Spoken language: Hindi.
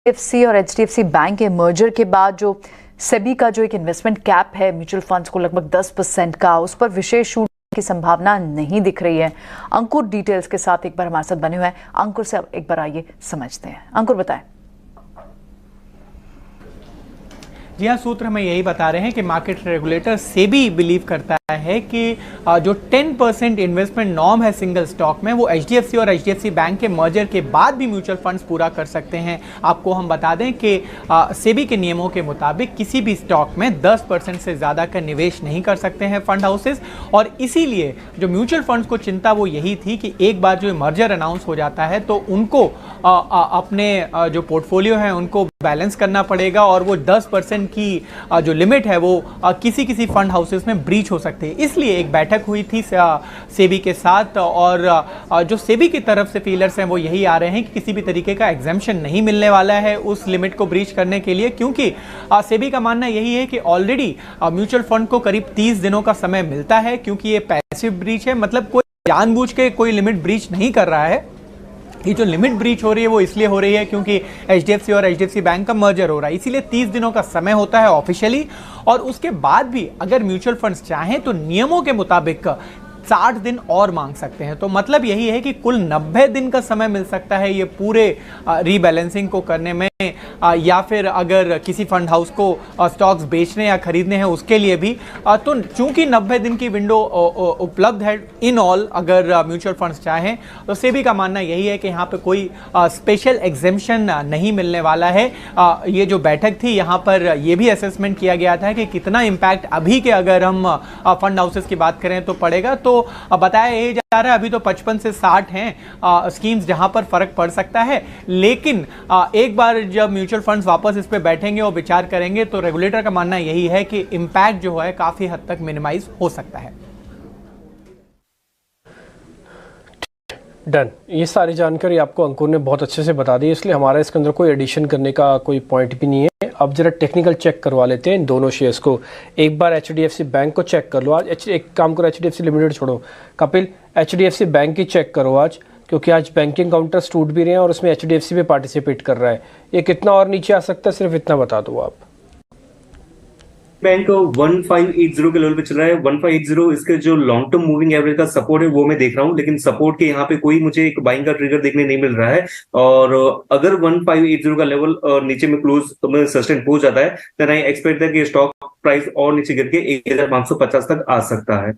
एचडीएफसी और एचडीएफसी बैंक के मर्जर के बाद जो सेबी का जो एक इन्वेस्टमेंट कैप है म्यूचुअल फंड्स को लगभग 10% का, उस पर विशेष छूट की संभावना नहीं दिख रही है। अंकुर डिटेल्स के साथ एक बार हमारे साथ बने हुए हैं। अंकुर से अब एक बार आइए समझते हैं। अंकुर बताएं। जी हाँ, सूत्र हमें यही बता रहे हैं कि मार्केट रेगुलेटर सेबी बिलीव करता है कि जो 10% इन्वेस्टमेंट नॉर्म है सिंगल स्टॉक में, वो एचडीएफसी और एचडीएफसी बैंक के मर्जर के बाद भी म्यूचुअल फंड्स पूरा कर सकते हैं। आपको हम बता दें कि सेबी के नियमों के मुताबिक किसी भी स्टॉक में 10% से ज़्यादा का निवेश नहीं कर सकते हैं फंड हाउसेस, और इसीलिए जो म्यूचुअल फंड्स को चिंता वो यही थी कि एक बार जो मर्जर अनाउंस हो जाता है तो उनको अपने जो पोर्टफोलियो है उनको बैलेंस करना पड़ेगा, और वो 10% की जो लिमिट है वो किसी फंड हाउसेस में ब्रीच हो सकती है। इसलिए एक बैठक हुई थी सेबी के साथ, और जो सेबी की तरफ से फीलर्स हैं वो यही आ रहे हैं कि किसी भी तरीके का एग्जेम्पशन नहीं मिलने वाला है उस लिमिट को ब्रीच करने के लिए, क्योंकि सेबी का मानना यही है कि ऑलरेडी म्यूचुअल फंड को करीब 30 दिनों का समय मिलता है, क्योंकि ये पैसिव ब्रीच है, मतलब कोई जानबूझ के कोई लिमिट ब्रीच नहीं कर रहा है। ये जो लिमिट ब्रीच हो रही है वो इसलिए हो रही है क्योंकि एचडीएफसी और एचडीएफसी बैंक का मर्जर हो रहा है, इसीलिए 30 दिनों का समय होता है ऑफिशियली, और उसके बाद भी अगर म्यूचुअल फंड्स चाहें तो नियमों के मुताबिक 60 दिन और मांग सकते हैं। तो मतलब यही है कि कुल 90 दिन का समय मिल सकता है ये पूरे रीबैलेंसिंग को करने में, या फिर अगर किसी फंड हाउस को स्टॉक्स बेचने या खरीदने हैं उसके लिए भी। तो चूंकि 90 दिन की विंडो उपलब्ध है इन ऑल, अगर म्यूचुअल फंड्स चाहें, तो सेबी का मानना यही है कि यहाँ पे कोई स्पेशल एग्जेम्पशन नहीं मिलने वाला है। ये जो बैठक थी यहाँ पर ये भी असेसमेंट किया गया था कि कितना इम्पैक्ट अभी के अगर हम फंड हाउसेस की बात करें तो पड़ेगा। तो बताया यही जा रहा है अभी तो 55 से 60 हैं स्कीम्स जहां पर फर्क पड़ सकता है, लेकिन एक बार जब म्यूचुअल फंड्स वापस इस पे बैठेंगे और विचार करेंगे तो रेगुलेटर का मानना यही है कि इंपैक्ट जो है काफी हद तक मिनिमाइज हो सकता है। डन। ये सारी जानकारी आपको अंकुर ने बहुत अच्छे से बता दी, इसलिए हमारा इसके अंदर कोई एडिशन करने का कोई पॉइंट भी नहीं है। अब जरा टेक्निकल चेक करवा लेते हैं इन दोनों शेयर्स को। एक बार एचडीएफसी बैंक को चेक कर लो आज। एक काम करो, एचडीएफसी लिमिटेड छोड़ो, कपिल एचडीएफसी बैंक की चेक करो आज, क्योंकि आज बैंकिंग काउंटर्स टूट भी रहे हैं और उसमें एचडीएफसी भी पार्टिसिपेट कर रहा है। ये कितना और नीचे आ सकता है, सिर्फ इतना बता दो आप। बैंक 1580 के लेवल पे चल रहा है। 1580 इसके जो लॉन्ग टर्म मूविंग एवरेज का सपोर्ट है वो मैं देख रहा हूँ, लेकिन सपोर्ट के यहाँ पे कोई मुझे एक बाइंग का ट्रिगर देखने नहीं मिल रहा है। और अगर 1580 का लेवल नीचे में क्लोज तो मैं सस्टेन हो जाता है, देन आई एक्सपेक्ट दैट कि स्टॉक प्राइस और नीचे गिर के 1550 तक आ सकता है।